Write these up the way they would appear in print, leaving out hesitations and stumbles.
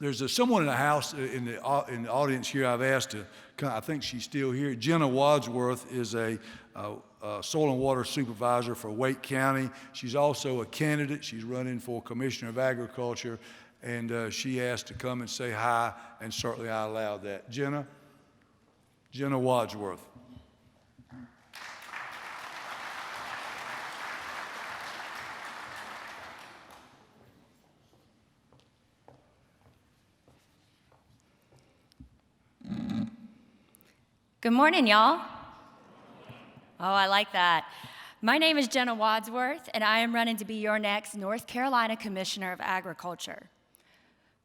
There's someone in the house, in the audience here I've asked to come. I think she's still here. Jenna Wadsworth is a soil and water supervisor for Wake County. She's also a candidate. She's running for Commissioner of Agriculture, and she asked to come and say hi, and certainly I allowed that. Jenna Wadsworth. Good morning, y'all. Oh, I like that. My name is Jenna Wadsworth, and I am running to be your next North Carolina Commissioner of Agriculture.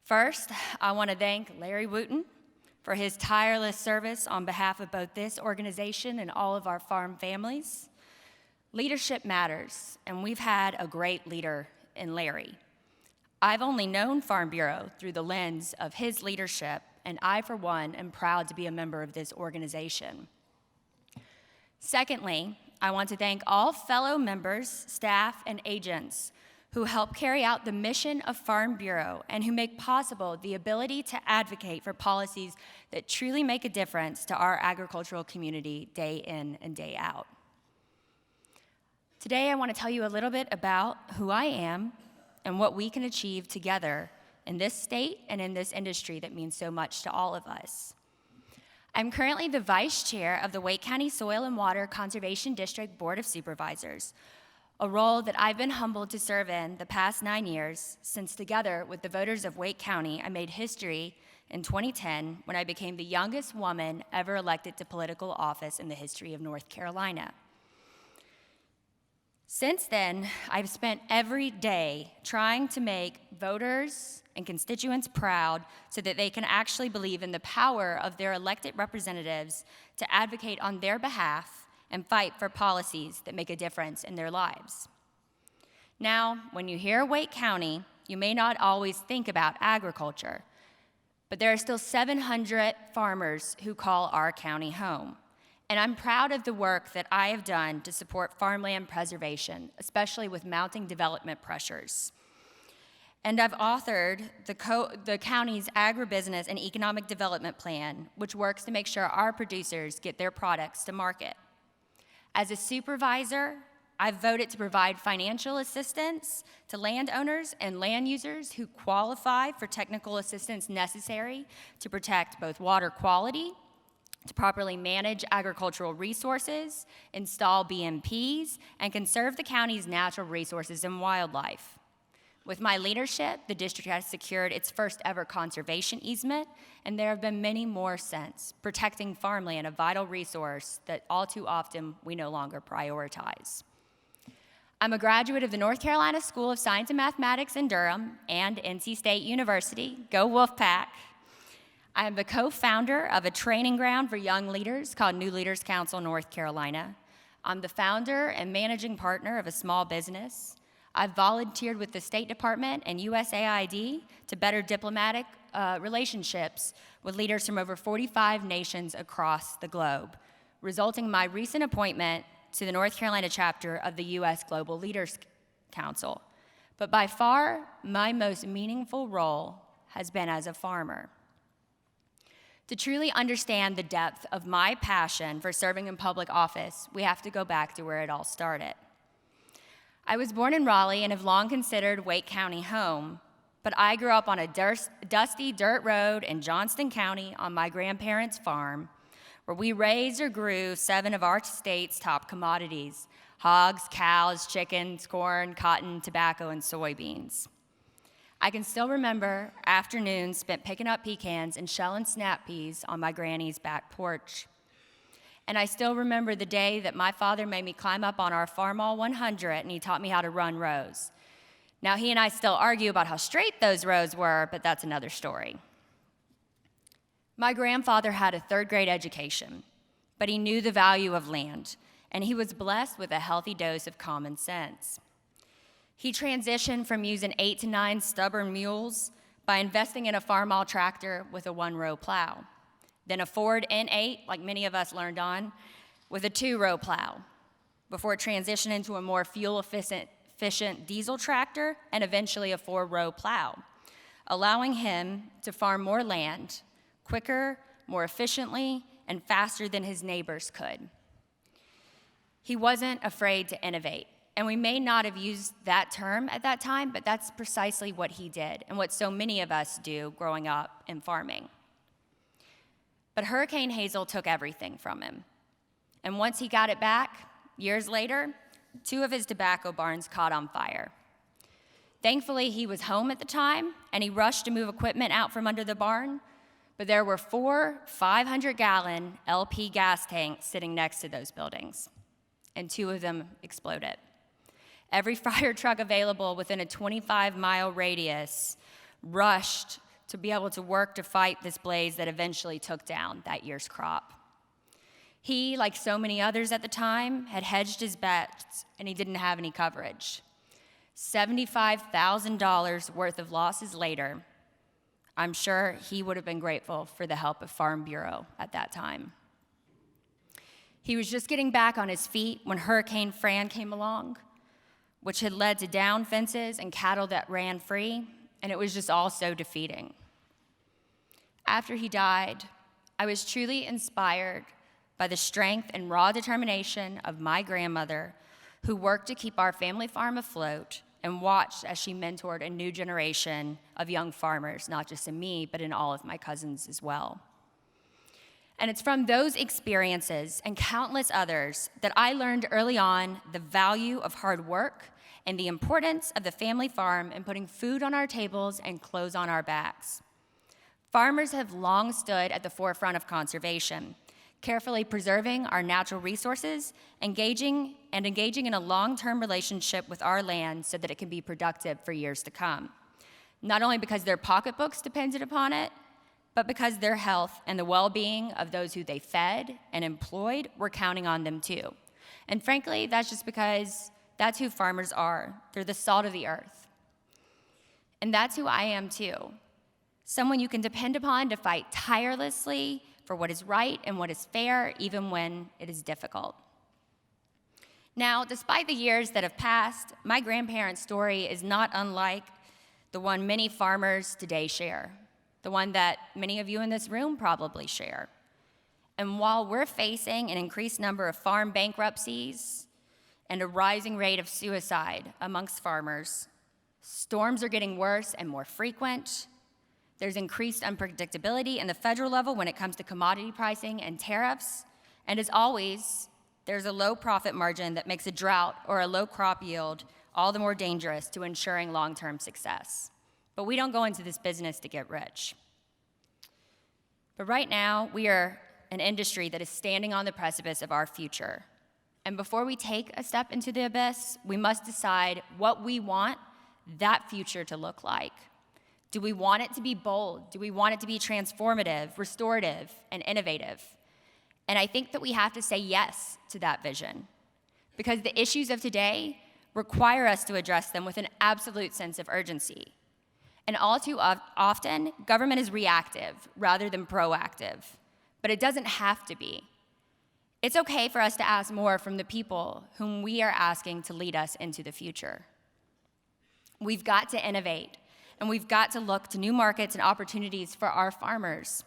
First, I want to thank Larry Wooten for his tireless service on behalf of both this organization and all of our farm families. Leadership matters, and we've had a great leader in Larry. I've only known Farm Bureau through the lens of his leadership, and I, for one, am proud to be a member of this organization. Secondly, I want to thank all fellow members, staff, and agents who help carry out the mission of Farm Bureau and who make possible the ability to advocate for policies that truly make a difference to our agricultural community day in and day out. Today, I want to tell you a little bit about who I am and what we can achieve together in this state and in this industry that means so much to all of us. I'm currently the Vice Chair of the Wake County Soil and Water Conservation District Board of Supervisors, a role that I've been humbled to serve in the past 9 years, since together with the voters of Wake County, I made history in 2010 when I became the youngest woman ever elected to political office in the history of North Carolina. Since then, I've spent every day trying to make voters and constituents proud so that they can actually believe in the power of their elected representatives to advocate on their behalf and fight for policies that make a difference in their lives. Now, when you hear Wake County, you may not always think about agriculture, but there are still 700 farmers who call our county home. And I'm proud of the work that I have done to support farmland preservation, especially with mounting development pressures. And I've authored the county's agribusiness and economic development plan, which works to make sure our producers get their products to market. As a supervisor, I've voted to provide financial assistance to landowners and land users who qualify for technical assistance necessary to protect both water quality, to properly manage agricultural resources, install BMPs, and conserve the county's natural resources and wildlife. With my leadership, the district has secured its first ever conservation easement, and there have been many more since, protecting farmland, a vital resource that all too often we no longer prioritize. I'm a graduate of the North Carolina School of Science and Mathematics in Durham and NC State University. Go Wolfpack! I am the co-founder of a training ground for young leaders called New Leaders Council North Carolina. I'm the founder and managing partner of a small business. I've volunteered with the State Department and USAID to better diplomatic relationships with leaders from over 45 nations across the globe, resulting in my recent appointment to the North Carolina chapter of the U.S. Global Leaders Council. But by far, my most meaningful role has been as a farmer. To truly understand the depth of my passion for serving in public office, we have to go back to where it all started. I was born in Raleigh and have long considered Wake County home, but I grew up on a dusty dirt road in Johnston County on my grandparents' farm, where we raised or grew 7 of our state's top commodities: hogs, cows, chickens, corn, cotton, tobacco, and soybeans. I can still remember afternoons spent picking up pecans and shelling snap peas on my granny's back porch. And I still remember the day that my father made me climb up on our Farmall 100 and he taught me how to run rows. Now, he and I still argue about how straight those rows were, but that's another story. My grandfather had a 3rd grade education, but he knew the value of land, and he was blessed with a healthy dose of common sense. He transitioned from using 8 to 9 stubborn mules by investing in a Farmall tractor with a 1-row plow, then a Ford N8, like many of us learned on, with a 2-row plow, before transitioning to a more fuel-efficient diesel tractor and eventually a 4-row plow. allowing him to farm more land quicker, more efficiently, and faster than his neighbors could. He wasn't afraid to innovate. And we may not have used that term at that time, but that's precisely what he did and what so many of us do growing up in farming. But Hurricane Hazel took everything from him. And once he got it back, years later, 2 of his tobacco barns caught on fire. Thankfully, he was home at the time, and he rushed to move equipment out from under the barn, but there were 4 500-gallon LP gas tanks sitting next to those buildings, and 2 of them exploded. Every fire truck available within a 25-mile radius rushed to be able to work to fight this blaze that eventually took down that year's crop. He, like so many others at the time, had hedged his bets, and he didn't have any coverage. $75,000 worth of losses later, I'm sure he would have been grateful for the help of Farm Bureau at that time. He was just getting back on his feet when Hurricane Fran came along, which had led to down fences and cattle that ran free, and it was just all so defeating. After he died, I was truly inspired by the strength and raw determination of my grandmother, who worked to keep our family farm afloat and watched as she mentored a new generation of young farmers, not just in me, but in all of my cousins as well. And it's from those experiences and countless others that I learned early on the value of hard work and the importance of the family farm in putting food on our tables and clothes on our backs. Farmers have long stood at the forefront of conservation, carefully preserving our natural resources, engaging in a long-term relationship with our land so that it can be productive for years to come. Not only because their pocketbooks depended upon it, but because their health and the well-being of those who they fed and employed were counting on them too. And frankly, that's just because that's who farmers are. They're the salt of the earth. And that's who I am too. Someone you can depend upon to fight tirelessly for what is right and what is fair, even when it is difficult. Now, despite the years that have passed, my grandparents' story is not unlike the one many farmers today share, the one that many of you in this room probably share. And while we're facing an increased number of farm bankruptcies and a rising rate of suicide amongst farmers, storms are getting worse and more frequent. There's increased unpredictability in the federal level when it comes to commodity pricing and tariffs. And as always, there's a low profit margin that makes a drought or a low crop yield all the more dangerous to ensuring long-term success. But we don't go into this business to get rich. But right now, we are an industry that is standing on the precipice of our future. And before we take a step into the abyss, we must decide what we want that future to look like. Do we want it to be bold? Do we want it to be transformative, restorative, and innovative? And I think that we have to say yes to that vision, because the issues of today require us to address them with an absolute sense of urgency. And all too often, government is reactive rather than proactive, but it doesn't have to be. It's okay for us to ask more from the people whom we are asking to lead us into the future. We've got to innovate, and we've got to look to new markets and opportunities for our farmers.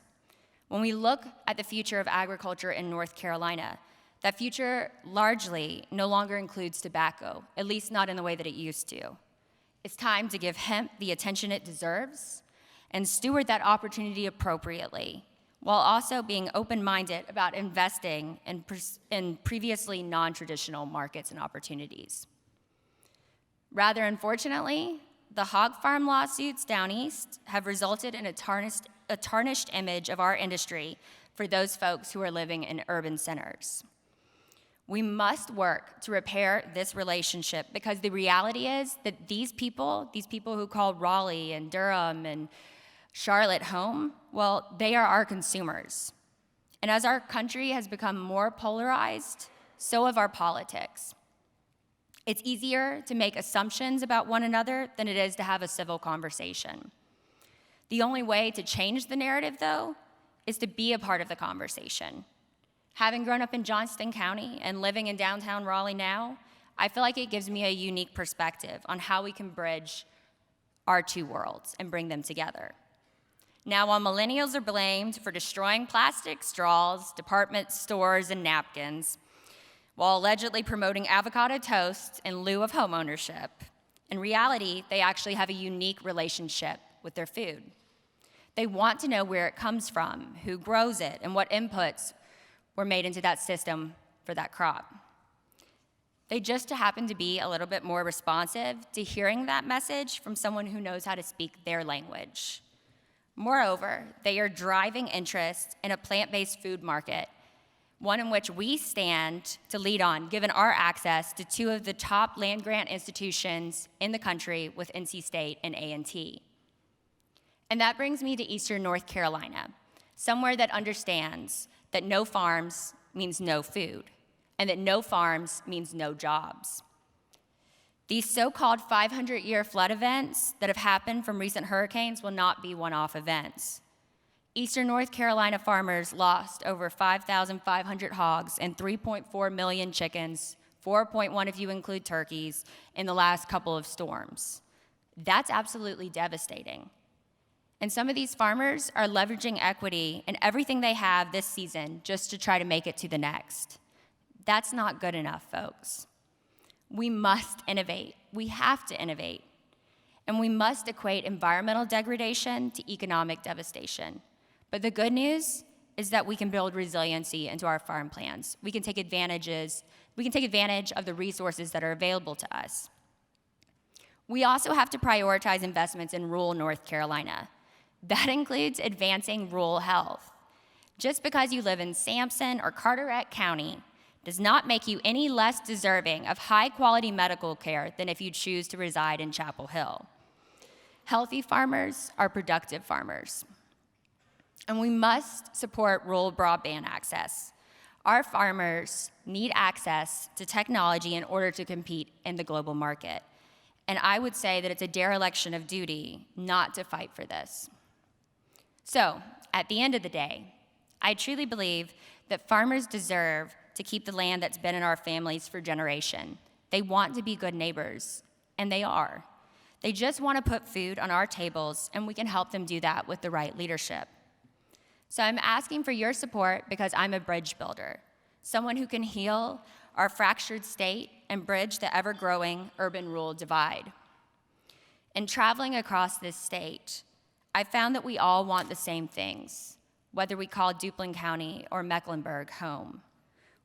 When we look at the future of agriculture in North Carolina, that future largely no longer includes tobacco, at least not in the way that it used to. It's time to give hemp the attention it deserves and steward that opportunity appropriately, while also being open-minded about investing in previously non-traditional markets and opportunities. Rather unfortunately, the hog farm lawsuits down east have resulted in a tarnished image of our industry for those folks who are living in urban centers. We must work to repair this relationship, because the reality is that these people who call Raleigh and Durham and Charlotte home, well, they are our consumers. And as our country has become more polarized, so have our politics. It's easier to make assumptions about one another than it is to have a civil conversation. The only way to change the narrative, though, is to be a part of the conversation. Having grown up in Johnston County and living in downtown Raleigh now, I feel like it gives me a unique perspective on how we can bridge our two worlds and bring them together. Now, while millennials are blamed for destroying plastic straws, department stores, and napkins, while allegedly promoting avocado toast in lieu of homeownership, in reality, they actually have a unique relationship with their food. They want to know where it comes from, who grows it, and what inputs were made into that system for that crop. They just happen to be a little bit more responsive to hearing that message from someone who knows how to speak their language. Moreover, they are driving interest in a plant-based food market, one in which we stand to lead on, given our access to two of the top land-grant institutions in the country with NC State and A&T. And that brings me to Eastern North Carolina, somewhere that understands that no farms means no food, and that no farms means no jobs. These so-called 500-year flood events that have happened from recent hurricanes will not be one-off events. Eastern North Carolina farmers lost over 5,500 hogs and 3.4 million chickens, 4.1 if you include turkeys, in the last couple of storms. That's absolutely devastating. And some of these farmers are leveraging equity in everything they have this season just to try to make it to the next. That's not good enough, folks. We must innovate. We have to innovate. And we must equate environmental degradation to economic devastation. But the good news is that we can build resiliency into our farm plans. We can take advantage of the resources that are available to us. We also have to prioritize investments in rural North Carolina. That includes advancing rural health. Just because you live in Sampson or Carteret County does not make you any less deserving of high-quality medical care than if you choose to reside in Chapel Hill. Healthy farmers are productive farmers. And we must support rural broadband access. Our farmers need access to technology in order to compete in the global market. And I would say that it's a dereliction of duty not to fight for this. So, at the end of the day, I truly believe that farmers deserve to keep the land that's been in our families for generations. They want to be good neighbors, and they are. They just want to put food on our tables, and we can help them do that with the right leadership. So I'm asking for your support because I'm a bridge builder, someone who can heal our fractured state and bridge the ever-growing urban-rural divide. In traveling across this state, I found that we all want the same things, whether we call Duplin County or Mecklenburg home.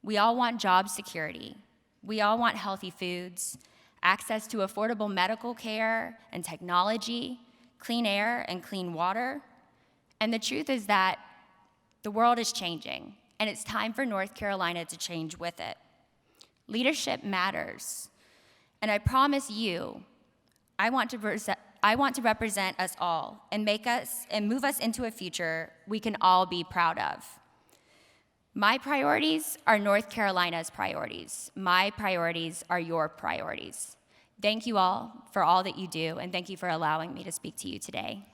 We all want job security. We all want healthy foods, access to affordable medical care and technology, clean air and clean water. And the truth is that the world is changing, and it's time for North Carolina to change with it. Leadership matters, and I promise you, I want to represent us all and move us into a future we can all be proud of. My priorities are North Carolina's priorities. My priorities are your priorities. Thank you all for all that you do, and thank you for allowing me to speak to you today.